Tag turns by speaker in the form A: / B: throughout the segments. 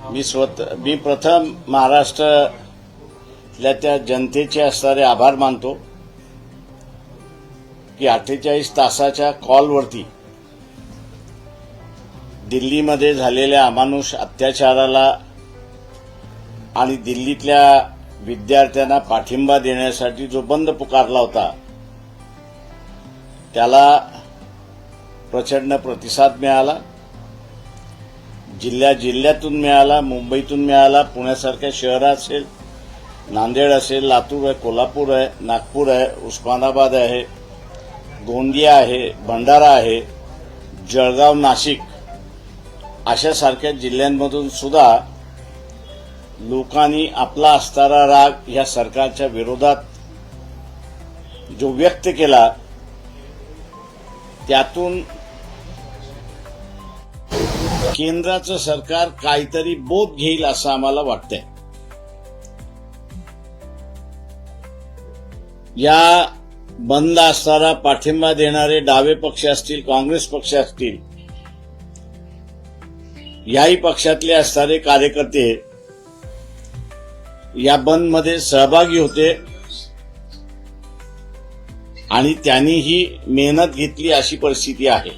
A: मी प्रथम महाराष्ट्रातल्या त्या जनतेचे असणारे आभार मानतो की 48 तासाच्या कॉलवरती दिल्लीमध्ये झालेल्या अमानुष अत्याचाराला आणि दिल्लीतल्या विद्यार्थ्यांना पाठिंबा देण्यासाठी जो बंद पुकारला होता त्याला प्रचंड प्रतिसाद मिळाला. जिल्ह्यातून मिळाला, मुंबईतून मिळाला, पुण्यासारख्या शहरात असेल, नांदेड असेल, लातूर आहे, कोल्हापूर आहे, नागपूर आहे, उस्मानाबाद आहे, गोंदिया आहे, भंडारा आहे, जळगाव, नाशिक अशा सारख्या जिल्ह्यांमधून सुद्धा लोकांनी आपला असणारा राग या सरकारच्या विरोधात जो व्यक्त केला त्यातून केंद्राचं सरकार काहीतरी बोध घेईल असं आम्हाला वाटतंय. या बंद असणारा पाठिंबा देणारे डावे पक्ष असतील, काँग्रेस पक्ष असतील, याही पक्षातले असणारे कार्यकर्ते या बंदमध्ये सहभागी होते आणि त्यांनीही मेहनत घेतली अशी परिस्थिती आहे.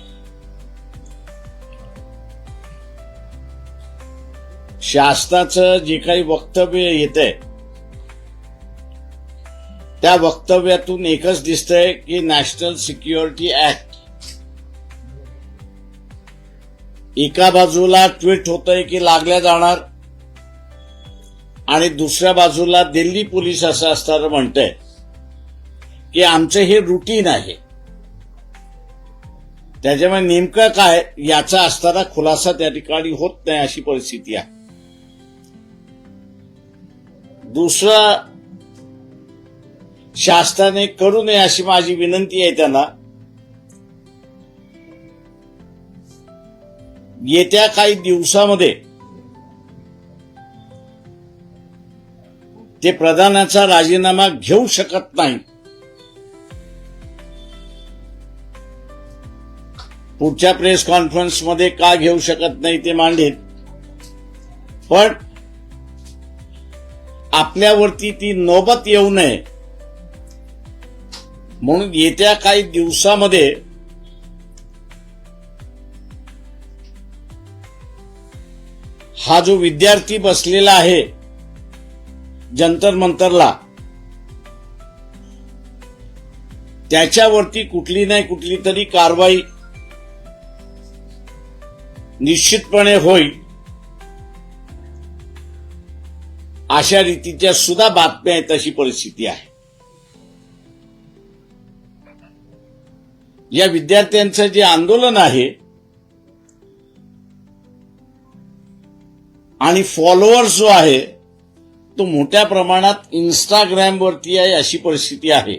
A: शासनाचं जे काही वक्तव्य येतंय त्या वक्तव्यातून एकच दिसतंय की नॅशनल सिक्युरिटी ऍक्ट एका बाजूला ट्विट होतंय की लागल्या जाणार आणि दुसऱ्या बाजूला दिल्ली पोलीस असं असताना म्हणतंय की आमचं हे रुटीन आहे. त्याच्यामुळे नेमकं काय याचा असताना खुलासा त्या ठिकाणी होत नाही अशी परिस्थिती आहे. दुसरं, शासनाने करू नये अशी माझी विनंती आहे त्यांना. येत्या काही दिवसामध्ये ते प्रधानाचा राजीनामा घेऊ शकत नाही. पुढच्या प्रेस कॉन्फरन्समध्ये का घेऊ शकत नाही ते मांडेल, पण आपल्यावरती ती नौबत येऊ नये म्हणून येत्या काही दिवसामध्ये हा जो विद्यार्थी बसलेला आहे जंतर मंतरला त्याच्यावरती कुठली नाही कुठली तरी कारवाई निश्चितपणे होईल अशा रीतीच्या सुद्धा बातम्या आहेत. अशी परिस्थिती आहे. या विद्यार्थ्यांचं जे आंदोलन आहे आणि फॉलोअर्स जो आहे तो मोठ्या प्रमाणात इंस्टाग्रामवरती आहे अशी परिस्थिती आहे.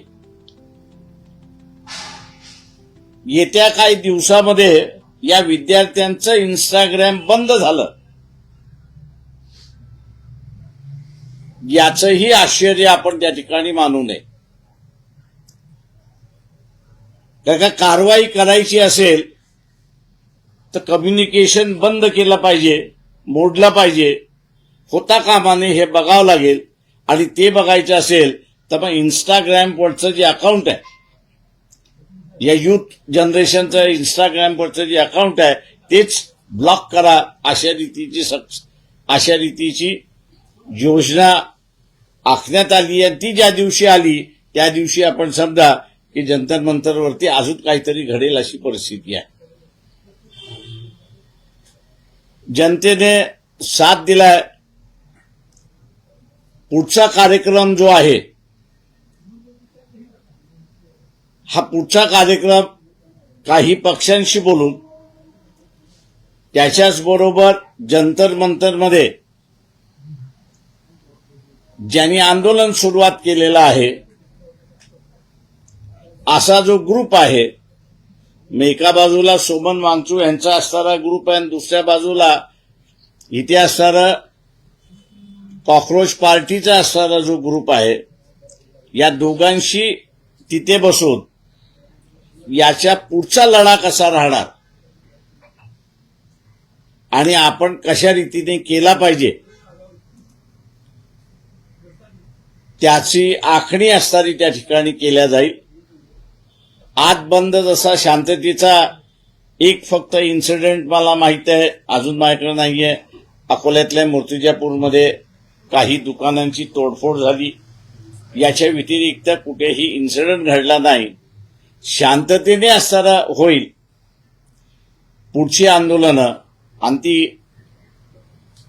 A: येत्या काही दिवसामध्ये या विद्यार्थ्यांचं इंस्टाग्राम बंद झालं याचंही आश्चर्य आपण त्या ठिकाणी मानू नये. कारण कारवाई करायची असेल तर कम्युनिकेशन बंद केलं पाहिजे, मोडलं पाहिजे, होता कामा नये हे बघावं लागेल. आणि ते बघायचं असेल तर मग इंस्टाग्रामवरचं जे अकाउंट आहे, या युथ जनरेशनचं इंस्टाग्रामवरचं जे अकाउंट आहे तेच ब्लॉक करा अशा रीतीची योजना आखण्यात आली. आणि ती ज्या दिवशी आली त्या दिवशी आपण समजा की जंतर मंतरवरती अजून काहीतरी घडेल अशी परिस्थिती आहे. जनतेने साथ दिलाय. पुढचा कार्यक्रम जो आहे हा पुढचा कार्यक्रम काही पक्षांशी बोलून त्याच्याच बरोबर जंतर मंतरमध्ये ज्यांनी आंदोलन सुरुवात केलेलं आहे असा जो ग्रुप आहे, एका बाजूला सोमन वांगचू यांचा असणारा ग्रुप आहे आणि दुसऱ्या बाजूला इथे असणारा कॉकरोच पार्टीचा असणारा जो ग्रुप आहे, या दोघांशी तिथे बसून याच्या पुढचा लढा कसा राहणार आणि आपण कशा रीतीने केला पाहिजे त्याची आखणी असणारी त्या ठिकाणी केल्या जाईल. आत बंद जसा शांततेचा एक फक्त इन्सिडेंट मला माहित आहे, अजून माझ्याकडे नाहीये. अकोल्यातल्या मूर्तिजापूरमध्ये काही दुकानांची तोडफोड झाली. याच्या व्यतिरिक्त कुठेही इन्सिडेंट घडला नाही. शांततेने असणारा होईल. पुढची आंदोलनं आणि ती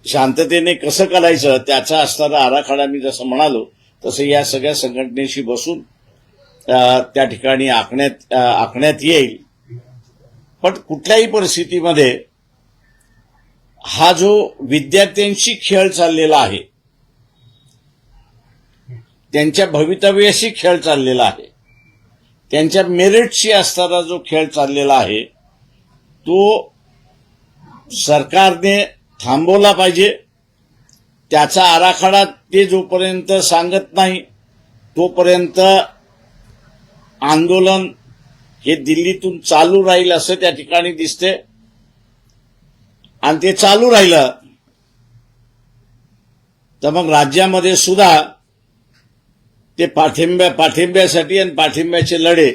A: शांततेने कसं करायचं त्याचा असणारा आराखडा मी जसं म्हणालो तसं या सगळ्या संघटनेशी बसून त्या ठिकाणी आखण्यात येईल. पण कुठल्याही परिस्थितीमध्ये हा जो विद्यार्थ्यांशी खेळ चाललेला आहे, त्यांच्या भवितव्याशी खेळ चाललेला आहे, त्यांच्या मेरिटशी असणारा जो खेळ चाललेला आहे तो सरकारने थांबवला पाहिजे. त्याचा आराखडा ते जोपर्यंत सांगत नाही तोपर्यंत आंदोलन हे दिल्लीतून चालू राहील असं त्या ठिकाणी दिसते. आणि ते चालू राहिलं तर मग राज्यामध्ये सुद्धा ते पाठिंब्यासाठी आणि पाठिंब्याचे लढे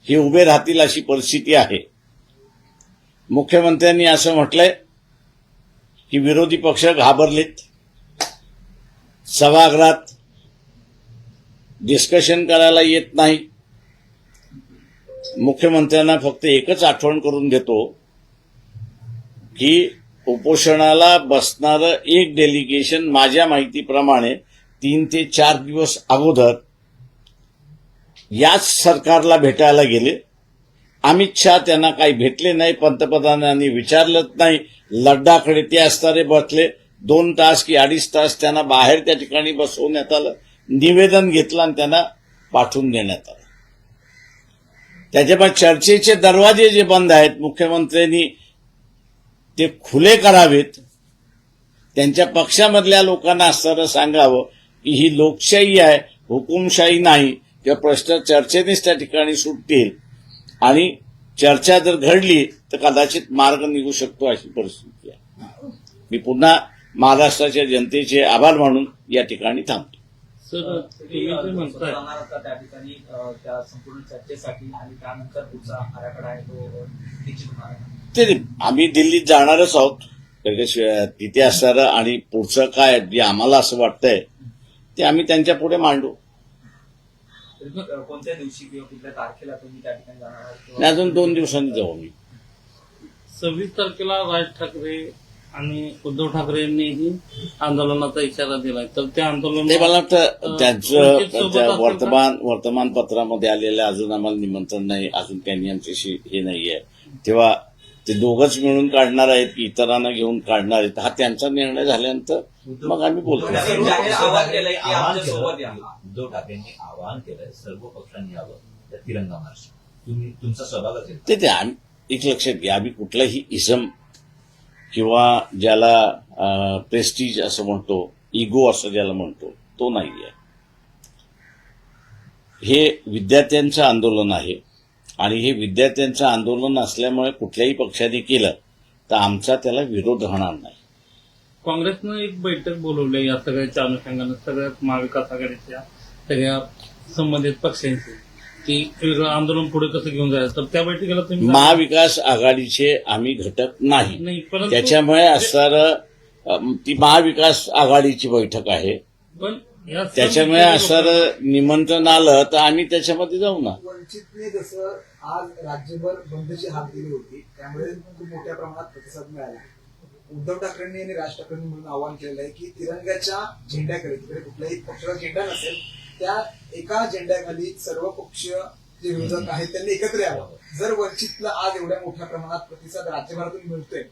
A: हे उभे राहतील अशी परिस्थिती आहे. मुख्यमंत्र्यांनी असं म्हटलंय की विरोधी पक्ष घाबरलेत. सभागृहात डिस्कशन करायला येत नाही. मुख्यमंत्र्यांना फक्त एकच आठवण करून देतो की उपोषणाला बसणारं एक डेलिगेशन माझ्या माहितीप्रमाणे 3 ते 4 दिवस अगोदर याच सरकारला भेटायला गेले. अमित शहा त्यांना काही भेटले नाही, पंतप्रधानांनी विचारलंच नाही. लड्डाकडे ते असणारे बसले. 2 तास की 2.5 तास त्यांना बाहेर त्या ठिकाणी बसवण्यात आलं. निवेदन घेतलं आणि त्यांना पाठवून देण्यात आलं. त्याच्यामुळे चर्चेचे दरवाजे जे बंद आहेत मुख्यमंत्र्यांनी ते खुले करावेत. त्यांच्या पक्षामधल्या लोकांना असणारं सांगावं की ही लोकशाही आहे, हुकुमशाही नाही. किंवा प्रश्न चर्चेनेच त्या ठिकाणी सुटतील आणि चर्चा जर घडली तर कदाचित मार्ग निघू शकतो अशी परिस्थिती आहे. मी पुन्हा महाराष्ट्राच्या जनतेचे आभार मानून या ठिकाणी थांबतो.
B: सर,
C: त्या ठिकाणी त्या संपूर्ण चर्चेसाठी आणि त्यानंतर पुढचा आराखडा आहे तो निश्चित होणार आहे.
A: ते आम्ही दिल्लीत जाणारच आहोत. तिथे असणारं आणि पुढचं काय जे आम्हाला असं वाटतंय ते आम्ही त्यांच्या पुढे मांडू.
C: कोणत्या दिवशी किंवा कुठल्या तारखेला तुम्ही त्या ठिकाणी जाणार आहात?
A: आणि अजून 2 दिवसांनी जाऊ मी.
B: 26 तारखेला राज ठाकरे आणि उद्धव ठाकरे यांनीही आंदोलनाचा इशारा दिलाय. तर त्या
A: ते
B: आंदोलनात
A: मला वाटतं त्यांचं वर्तमानपत्रामध्ये आलेलं अजून आम्हाला निमंत्रण नाही. अजून त्यांनी आमच्याशी हे नाहीये. तेव्हा ते दोघंच मिळून काढणार आहेत की इतरांना घेऊन काढणार आहेत हा त्यांचा निर्णय झाल्यानंतर मग आम्ही बोलतो.
C: आवाहन केलंय की आमच्या सोबत या.
D: उद्धव ठाकरेंनी आवाहन केलंय सर्व पक्षांनी यावं त्या तिरंगा मार्च. तुमचा सहभाग असेल
A: ते एक लक्षात घ्या, आम्ही कुठलाही इझम किंवा ज्याला प्रेस्टीज असं म्हणतो, इगो असं ज्याला म्हणतो, तो नाहीये. हे विद्यार्थ्यांचं आंदोलन आहे आणि हे विद्यार्थ्यांचं आंदोलन असल्यामुळे कुठल्याही पक्षाने केलं तर आमचा त्याला विरोध राहणार नाही.
B: काँग्रेसनं एक बैठक बोलवली या सगळ्याच्या अनुषंगानं, सगळ्यात महाविकास आघाडीच्या सगळ्या संबंधित पक्षांची, की वेगळं आंदोलन पुढे कसं घेऊन जायचं. तर त्या बैठकीला तुम्ही
A: महाविकास आघाडीचे आम्ही घटक नाही.
B: परंतु
A: त्याच्यामुळे असणारं ती महाविकास आघाडीची बैठक आहे.
B: पण या
A: त्याच्यामुळे असणारं निमंत्रण आलं तर आम्ही त्याच्यामध्ये जाऊ ना.
E: वंचितने जसं आज राज्यभर बंदची हाक दिली होती त्यामुळे खूप मोठ्या प्रमाणात प्रतिसाद मिळाला. उद्धव ठाकरेंनी आणि राज ठाकरेंनी म्हणून आवाहन केलेलं आहे की तिरंग्याच्या झेंड्याकडे, तिकडे कुठल्याही पक्षाचा झेंडा नसेल, त्या एका झेंड्याखाली सर्व पक्ष जे विरोधक आहेत त्यांनी एकत्र यावं. जर वंचितला आज एवढ्या मोठ्या प्रमाणात प्रतिसाद राज्यभरातून मिळतोय,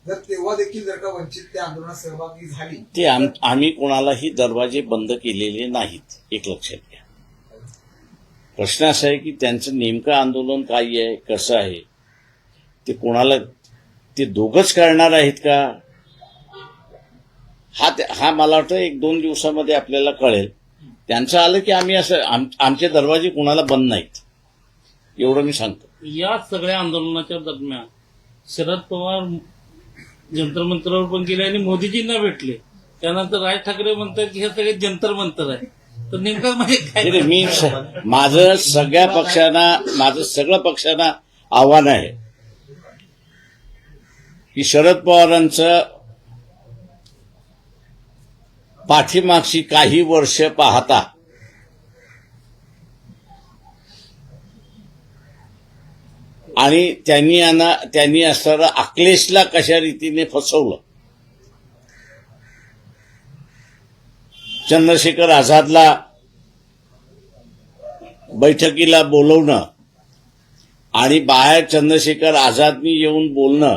E: जर तेव्हा देखील जर का वंचित त्या आंदोलनात सहभागी झाली
A: ते आम्ही कोणालाही दरवाजे बंद केलेले नाहीत, एक लक्षात घ्या. प्रश्न असा आहे की त्यांचं नेमकं आंदोलन काय आहे, कसं आहे, ते कोणाला, ते दोघंच करणार आहेत का, हा मला वाटतं 1-2 दिवसामध्ये आपल्याला कळेल. त्यांचं आलं की आम्ही असं आमचे दरवाजे कोणाला बंद नाहीत एवढं मी सांगतो.
B: या सगळ्या आंदोलनाच्या दरम्यान शरद पवार जंतर मंतरावर पण गेले आणि मोदीजींना भेटले. त्यानंतर राज ठाकरे म्हणतात की हे सगळे जंतर मंतर आहे. तर नेमकं म्हणजे काय?
A: नाही, मी माझं सगळ्या पक्षांना आव्हान आहे की शरद पवारांचं पाठीमागची काही वर्ष पाहता आणि त्यांनी असणारा अखिलेशला कशा रीतीने फसवलं, चंद्रशेखर आझादला बैठकीला बोलवणं आणि बाहेर चंद्रशेखर आझादनी येऊन बोलणं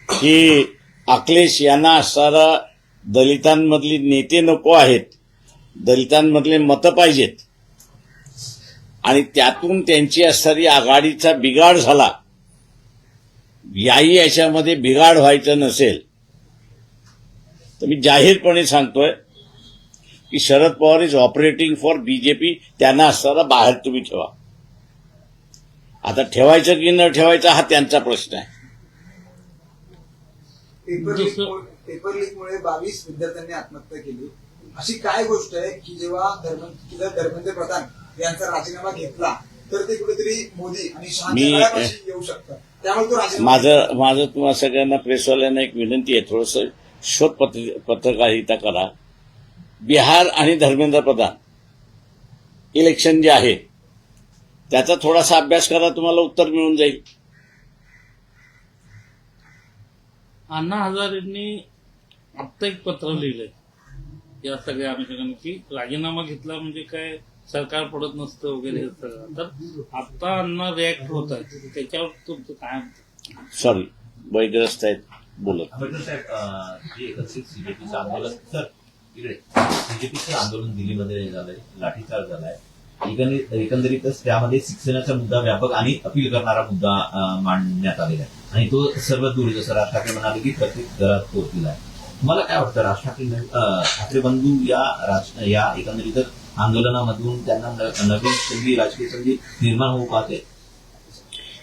A: की अखिलेश यांना असणारा दलितांमधली नेते नको आहेत, दलितांमधले मतं पाहिजेत आणि त्यातून त्यांची असणारी आघाडीचा बिघाड झाला. याच्यामध्ये बिघाड व्हायचं नसेल तर मी जाहीरपणे सांगतोय की Sharad Pawar is operating for BJP. त्यांना असणारा बाहेर तुम्ही ठेवा. आता ठेवायचं की न ठेवायचं हा त्यांचा प्रश्न आहे.
E: पेपर लीकमुळे 22 विद्यार्थ्यांनी आत्महत्या केली. अशी काय गोष्ट आहे की जेव्हा धर्मेंद्र प्रधान यांचा राजीनामा घेतला तर ते कुठेतरी मोदी आणि शहाच्या गळ्यापाशी येऊ शकतात, त्यामुळे तो राजीनामा
A: माझं तुम्हाला सगळ्यांना प्रेसवाल्यांना एक विनंती आहे, थोडंसं शोध पत्रकारिता करा. बिहार आणि धर्मेंद्र प्रधान इलेक्शन जे आहे त्याचा थोडासा अभ्यास करा, तुम्हाला उत्तर मिळून जाईल.
B: अण्णा हजारेंनी आत्ता एक पत्र लिहिलंय या सगळ्या अनुषंगाने की राजीनामा घेतला म्हणजे काय सरकार पडत नसतं वगैरे हे सगळं. तर आता अण्णा रिॲक्ट होत आहेत, त्याच्यावर तुमचं काय म्हणतं?
A: सॉरी, वैग्रस्त आहेत, बोलत.
D: आंबेडकर साहेब, जे एकत्रित सीजेपीचं आंदोलन, सर इकडे सीजेपीचं आंदोलन दिल्लीमध्ये झालंय, लाठीचार्ज झालाय, एकंदरीतच त्यामध्ये शिक्षणाचा मुद्दा व्यापक आणि अपील करणारा मुद्दा मांडण्यात आलेला आहे आणि तो सर्व दूर, जसं राज ठाकरे म्हणाले की प्रत्येक घरात पोहोचलेला आहे. तुम्हाला काय वाटतं, राज ठाकरे बंधू या एकंदरीतच आंदोलनामधून त्यांना नवीन संधी, राजकीय संधी निर्माण होऊ पाहते?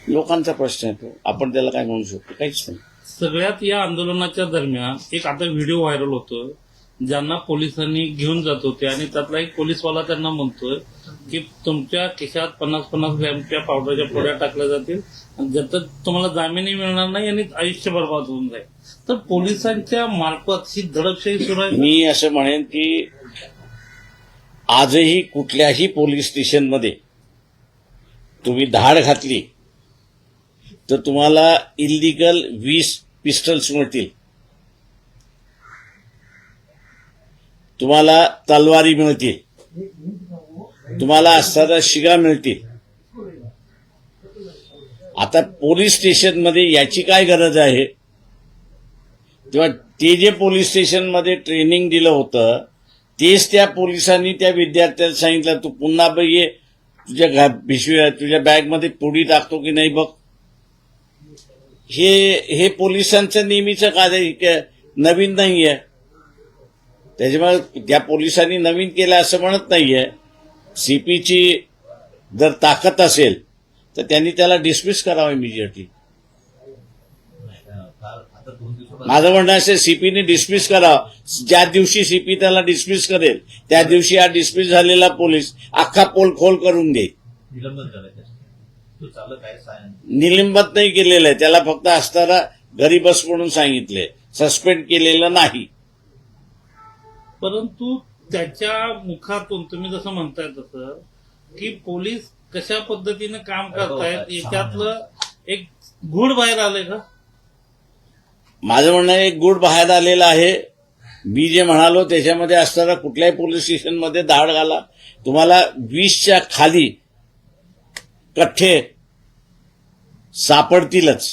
A: लोकांचा प्रश्न आहे तो, आपण त्याला काय म्हणू शकतो? काहीच नाही.
B: सगळ्यात या आंदोलनाच्या दरम्यान एक आता व्हिडिओ व्हायरल होतो, ज्यांना पोलिसांनी घेऊन जात होते आणि त्यातला एक पोलीसवाला त्यांना म्हणतोय की तुमच्या खिशात 50-50 ग्रॅमच्या पावडरच्या पुड्या टाकल्या जातील आणि ज्यात तुम्हाला जामीनही मिळणार नाही आणि आयुष्य बर्बाद होऊन जाईल. तर पोलिसांच्या मार्फत ही दडपशाही सुरू आहे.
A: मी असं म्हणेन की आजही कुठल्याही पोलीस स्टेशनमध्ये तुम्ही धाड घातली तर तुम्हाला इल्लिगल 20 पिस्टल्स मिळतील, तुम्हाला तलवारी मिळतील, तुम्हाला असणारा शिगा मिळतील. आता पोलीस स्टेशनमध्ये याची काय गरज आहे? तेव्हा ते जे पोलीस स्टेशनमध्ये ट्रेनिंग दिलं होतं तेच त्या पोलिसांनी त्या विद्यार्थ्याला सांगितलं, तू पुन्हा ये, तुझ्या बॅगमध्ये पुडी टाकतो की नाही बघ. हे पोलिसांचं नेहमीचं कार्य नवीन नाहीये. त्याच्यामुळे त्या पोलिसांनी नवीन केलं असं म्हणत नाहीये. सीपीची जर ताकद असेल तर त्यांनी त्याला डिसमिस करावं इमिजिएटली. माझं म्हणणं असेल सीपीने डिसमिस करावं. ज्या दिवशी सीपी त्याला डिसमिस करेल त्या दिवशी हा डिसमिस झालेला पोलीस अख्खा पोल खोल करून देईल. निलंबित नाही केलेलं आहे, त्याला फक्त असताना घरी बस म्हणून सांगितले, सस्पेंड केलेलं नाही.
B: परंतु त्याच्या मुखातून तुम्ही जसं म्हणताय तसं की पोलीस कशा पद्धतीने काम करतायत याच्यातलं एक गूढ बाहेर आलंय का?
A: माझं म्हणणं एक गूढ बाहेर आलेला आहे. मी जे म्हणालो त्याच्यामध्ये असताना कुठल्याही पोलीस स्टेशनमध्ये धाड घाला, तुम्हाला 20च्या खाली कठ्ठे सापडतीलच.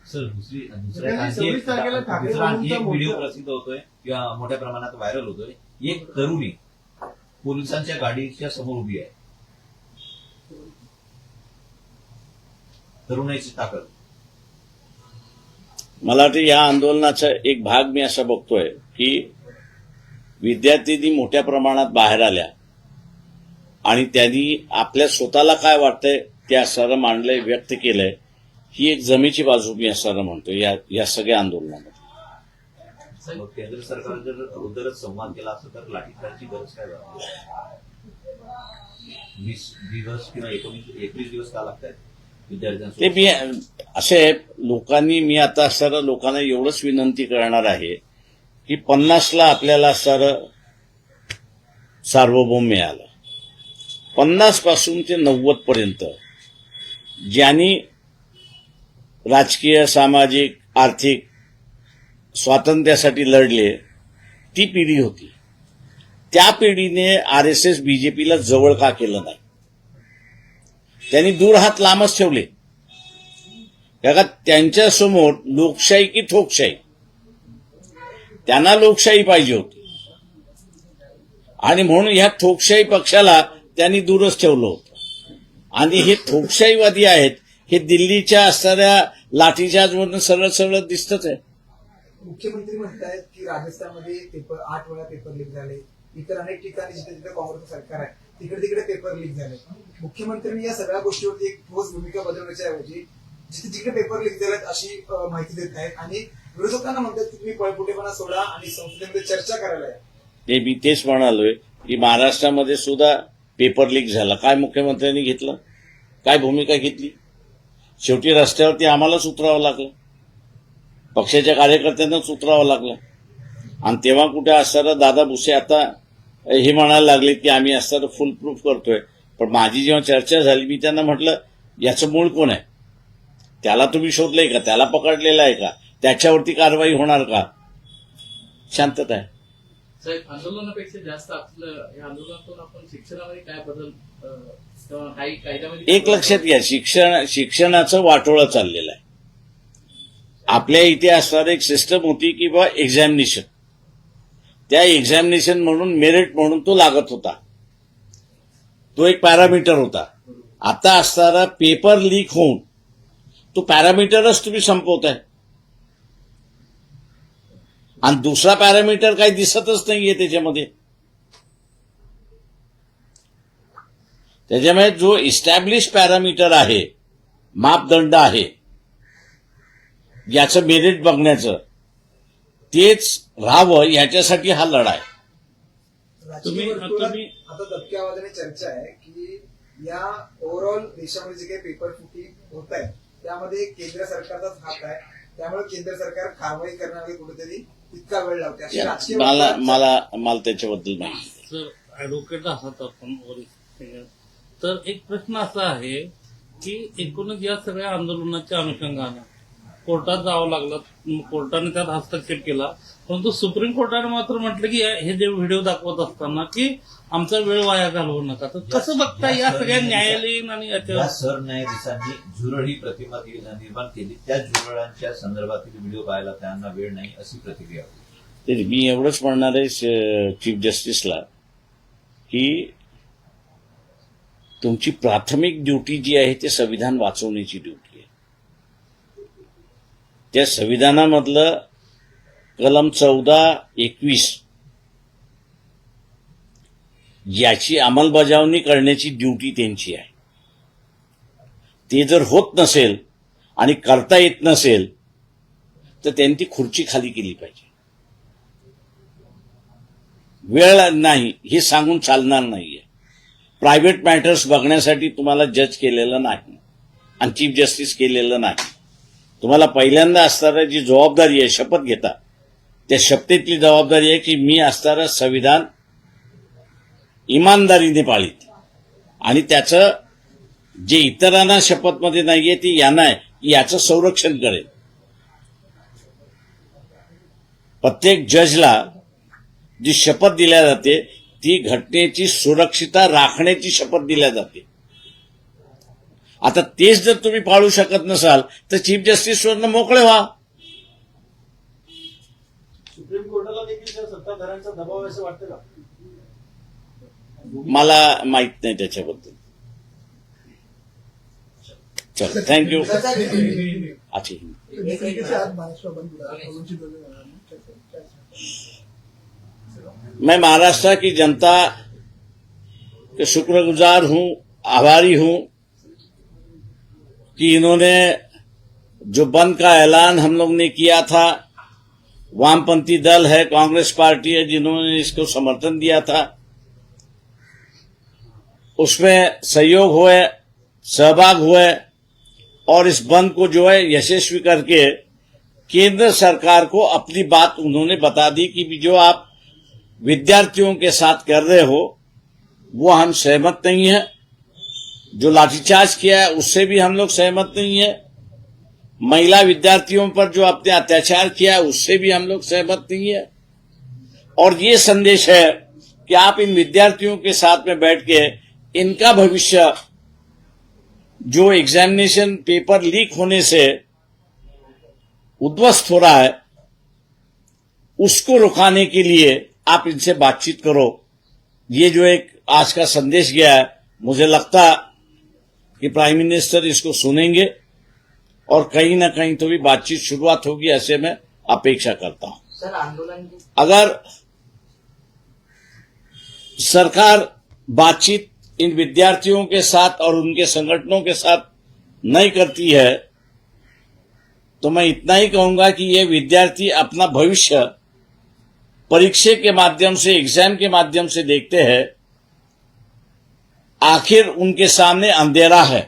D: सर, दुसऱ्या आणखी एक व्हिडिओ प्रसिद्ध होतोय किंवा मोठ्या प्रमाणात व्हायरल होतोय. एक तरुणी पोलिसांच्या गाडीच्या समोर उभी आहे. तरुणाईची ताकद.
A: मला वाटतं या आंदोलनाचा एक भाग मी असा बघतोय की विद्यार्थ्यांनी मोठ्या प्रमाणात बाहेर आल्या आणि त्यांनी आपल्या स्वतःला काय वाटतंय ते असं मांडलंय, व्यक्त केलंय. ही एक जमेची बाजू मी असताना म्हणतो या सगळ्या आंदोलनामध्ये.
D: मग केंद्र सरकारने जर अगोदरच संवाद केला असता तर लाठीचार्जची गरज काय झाली? 20 दिवस किंवा 21 दिवस का लागतात
A: ते
D: विद्यार्थ्यांसोबत?
A: मी असे लोकांनी, मी आता असताना लोकांना एवढंच विनंती करणार आहे की 50ला आपल्याला असणारं सार्वभौम मिळालं. 50 पासून ते 90 पर्यंत ज्यांनी राजकीय, सामाजिक, आर्थिक स्वातंत्र्यासाठी लढले ती पिढी होती. त्या पिढीने RSS BJPला जवळ का केलं नाही? त्यांनी दूर हात लांबच ठेवले. का त्यांच्यासमोर लोकशाही की ठोकशाही? त्यांना लोकशाही पाहिजे होती आणि म्हणून ह्या ठोकशाही पक्षाला त्यांनी दूरच ठेवलं होतं. आणि हे ठोकशाहीवादी आहेत हे दिल्लीच्या असणाऱ्या लाठीचार्जमधून सरळ सरळ दिसतच आहे.
E: मुख्यमंत्री म्हणतायत की राजस्थानमध्ये 8 वेळा पेपर लीक झाले. इतर अनेक ठिकाणी जिथे जिथे काँग्रेसचं सरकार आहे तिकडे पेपर लीक झाले. मुख्यमंत्र्यांनी या सगळ्या गोष्टीवरती एक ठोस भूमिका बदलण्याच्या ऐवजी जिथे पेपर लीक झालेत अशी माहिती देत आहेत आणि विरोधकांना म्हणतात की तुम्ही पळपुटेपणा सोडा आणि संसदेमध्ये चर्चा करायला या.
A: ते मी तेच म्हणालोय की महाराष्ट्रामध्ये सुद्धा पेपर लीक झाला. काय मुख्यमंत्र्यांनी घेतलं? काय भूमिका घेतली? शेवटी रस्त्यावरती आम्हालाच उतरावं लागलं, पक्षाच्या कार्यकर्त्यांनाच उतरावं लागलं. आणि तेव्हा कुठे असताना दादा भुसे आता हे म्हणायला लागले की आम्ही असताना फुल प्रूफ करतोय. पण माझी जेव्हा चर्चा झाली मी त्यांना म्हटलं याचं मूळ कोण आहे? त्याला तुम्ही शोधलंय का? त्याला पकडलेलं आहे का? त्याच्यावरती कारवाई होणार का? शांतता आहे.
F: साहेब, आंदोलनापेक्षा जास्त आपलं या आंदोलनातून आपण शिक्षणामध्ये काय बदल किंवा काही कायद्यामध्ये
A: एक लक्षात घ्या, शिक्षणाचं वाटोळं चाललेलं आहे. आपल्या इथे असणारी एक सिस्टम होती की बा एक्झामिनेशन, त्या एक्झामिनेशन म्हणून मेरिट म्हणून तो लागत होता, तो एक पॅरामीटर होता. आता असणारा पेपर लीक होऊन तो पॅरामीटरच तुम्ही संपवताय आणि दुसरा पॅरामीटर काही दिसतच नाहीये त्याच्यामध्ये. त्याच्यामुळे जो इस्टॅब्लिश पॅरामीटर आहे, मापदंड आहे याचं मेरिट बघण्याचं, तेच राहावं याच्यासाठी हा लढा आहे.
E: राजकीय वर्तुळात आता दबक्या आवाजाने चर्चा आहे की या ओव्हरऑल देशामध्ये जे काही पेपर फुटी होत आहे त्यामध्ये केंद्र सरकारचाच हात आहे. त्यामुळे केंद्र सरकार कारवाई करण्यामध्ये कुठेतरी तितका वेळ लावते अशी राजकीय
A: मला त्याच्याबद्दल माहिती.
B: सर, ऍडव्होकेट आहात आपण वरिष्ठ. तर एक प्रश्न असा आहे की एकूणच या सगळ्या आंदोलनाच्या अनुषंगानं कोर्टात जावं लागलं, कोर्टाने त्यात हस्तक्षेप केला, परंतु सुप्रीम कोर्टाने मात्र म्हटलं की हे जे व्हिडिओ दाखवत असताना की आमचा वेळ वाया घालवू नका. तर कसं बघता या सगळ्या न्यायालयीन आणि
D: या सरन्यायाधीशांनी झुरळ ही प्रतिमा निर्माण केली, त्या झुरळांच्या संदर्भातील व्हिडिओ पाहायला त्यांना वेळ नाही अशी प्रतिक्रिया होती.
A: मी एवढंच म्हणणार आहे चीफ जस्टिसला की तुमची प्राथमिक ड्युटी जी आहे ते संविधान वाचवण्याची ड्युटी आहे. त्या संविधानामधलं कलम 14-21 याची अंमलबजावणी करण्याची ड्युटी त्यांची आहे. ते जर होत नसेल आणि करता येत नसेल तर त्यांनी ती खुर्ची खाली केली पाहिजे. वेळ नाही हे सांगून चालणार नाहीये. प्रायव्हेट मॅटर्स बघण्यासाठी तुम्हाला जज केलेलं नाही आणि चीफ जस्टिस केलेलं नाही. तुम्हाला पहिल्यांदा असणारी जी जबाबदारी आहे, शपथ घेता, त्या शपथेतली जबाबदारी आहे की मी असणारं संविधान इमानदारीने पाळीत आणि त्याचं जे इतरांना शपथमध्ये नाहीये ते यांना आहे याचं संरक्षण करेल. प्रत्येक जजला जी शपथ दिल्या जाते ती घटनेची सुरक्षितता राखण्याची शपथ दिल्या जाते. आता तेच जर तुम्ही पाळू शकत नसाल तर चीफ जस्टिसवरनं मोकळे व्हा.
G: सुप्रीम कोर्टाला देखील त्या सत्ताधाऱ्यांचा दबाव आहे असं वाटतं का?
A: मला माहित नाही त्याच्याबद्दल. चलो, थँक्यू. मैं महाराष्ट्र की जनता के शुक्रगुजार हूं, आभारी हूं कि इन्होंने जो बंद का ऐलान हम लोग ने किया था, वामपंथी दल है, कांग्रेस पार्टी है, जिन्होंने इसको समर्थन दिया था, उसमें सहयोग हुए, सहभाग हुए और इस बंद को जो है यशस्वी करके केंद्र सरकार को अपनी बात उन्होंने बता दी कि जो आप विद्यार्थियों के साथ कर रहे हो वो हम सहमत नहीं है, जो लाठीचार्ज किया है उससे भी हम लोग सहमत नहीं है, महिला विद्यार्थियों पर जो आपने अत्याचार किया है उससे भी हम लोग सहमत नहीं है। और ये संदेश है कि आप इन विद्यार्थियों के साथ में बैठ के इनका भविष्य, जो एग्जामिनेशन पेपर लीक होने से उद्ध्वस्त हो रहा है, उसको रुकाने के लिए आप इनसे बातचीत करो। ये जो एक आज का संदेश गया है, मुझे लगता कि प्राइम मिनिस्टर इसको सुनेंगे और कहीं ना कहीं तो भी बातचीत शुरुआत होगी, ऐसे मैं अपेक्षा करता हूं।
C: सर आंदोलन
A: अगर सरकार बातचीत इन विद्यार्थियों के साथ और उनके संगठनों के साथ नहीं करती है तो मैं इतना ही कहूंगा कि ये विद्यार्थी अपना भविष्य परीक्षा के माध्यम से, एग्जाम के माध्यम से देखते हैं। आखिर उनके सामने अंधेरा है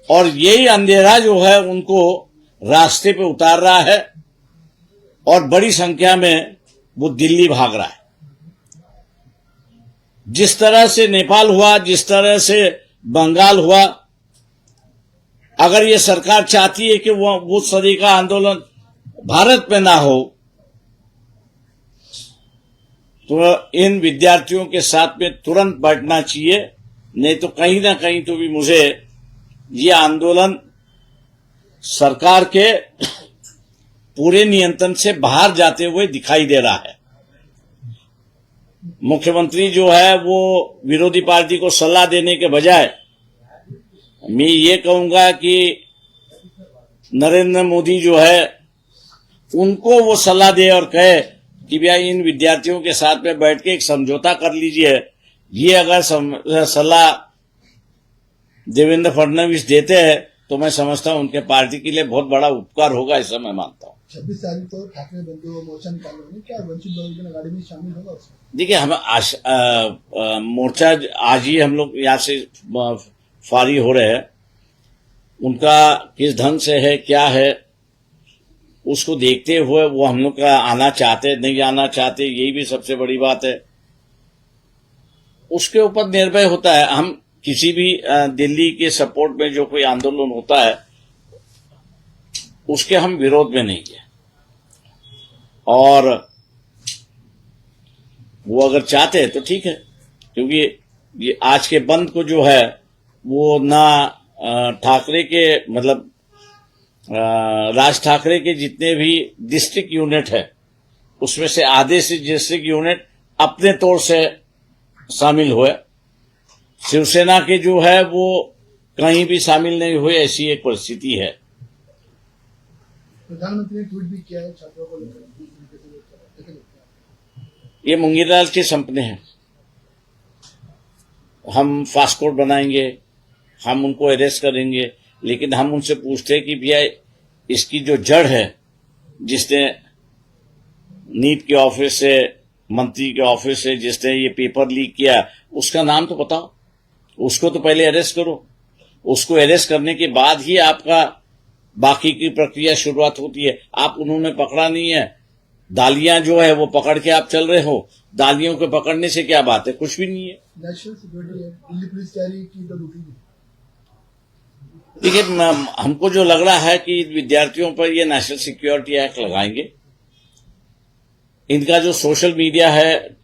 A: और यही अंधेरा जो है उनको रास्ते पे उतार रहा है और बड़ी संख्या में वो दिल्ली भाग रहा है। जिस तरह से नेपाल हुआ, जिस तरह से बंगाल हुआ, अगर ये सरकार चाहती है कि वो उस तरह का आंदोलन भारत में ना हो तो इन विद्यार्थियों के साथ में तुरंत बैठना चाहिए, नहीं तो कहीं ना कहीं तो भी मुझे ये आंदोलन सरकार के पूरे नियंत्रण से बाहर जाते हुए दिखाई दे रहा है। मुख्यमंत्री जो है वो विरोधी पार्टी को सलाह देने के बजाय मैं ये कहूंगा कि नरेंद्र मोदी जो है उनको वो सलाह दे और कहे कि भैया इन विद्यार्थियों के साथ में बैठ के एक समझौता कर लीजिए। ये अगर सलाह देवेंद्र फडणवीस देते हैं तो मैं समझता हूं उनके पार्टी के लिए बहुत बड़ा उपकार होगा, ऐसा मैं मानता हूं।
H: 26 तारीख को ठाकरे बंधु मोर्चा निकालने में क्या वंचित बहुजन आघाड़ी में शामिल होगा उसमें?
A: देखिए, हम मोर्चा आज ही हम लोग यहाँ से फारी हो रहे हैं। उनका किस ढंग से है, क्या है, उसको देखते हुए वो हम लोग का आना चाहते नहीं आना चाहते, यही भी सबसे बड़ी बात है। उसके ऊपर निर्भर होता है। हम किसी भी दिल्ली के सपोर्ट में जो कोई आंदोलन होता है उसके हम विरोध में नहीं है, और वो अगर चाहते हैं तो ठीक है, क्योंकि ये आज के बंद को जो है वो ना ठाकरे के मतलब राज ठाकरे के जितने भी डिस्ट्रिक्ट यूनिट है उसमें से आधे से डिस्ट्रिक्ट यूनिट अपने तौर से शामिल हुए, शिवसेना के जो है वो कहीं भी शामिल नहीं हुए, ऐसी एक परिस्थिति है।
H: प्रधानमंत्री ने ट्वीट भी किया है छात्रों को लेकर।
A: ये मुंगीलाल के सपने हैं। हम फास्ट कोड बनाएंगे, हम उनको अरेस्ट करेंगे, लेकिन हम उनसे पूछते हैं कि भैया इसकी जो जड़ है, जिसने नीट के ऑफिस से, मंत्री के ऑफिस से जिसने ये पेपर लीक किया, उसका नाम तो बताओ, उसको तो पहले अरेस्ट करो। उसको अरेस्ट करने के बाद ही आपका बाकी की प्रक्रिया शुरुआत होती है। आप उन्होंने पकड़ा नहीं है, दालियां जो है वो पकड़ के आप चल रहे हो। दालियों को पकड़ने से क्या बात है, कुछ भी नहीं है।
H: नेशनल सिक्योरिटी है, दिल्ली पुलिस कह रही है कि तो रुकी नहीं।
A: देखिए, हमको जो लग रहा है कि विद्यार्थियों पर ये नेशनल सिक्योरिटी एक्ट लगाएंगे। इनका जो सोशल मीडिया है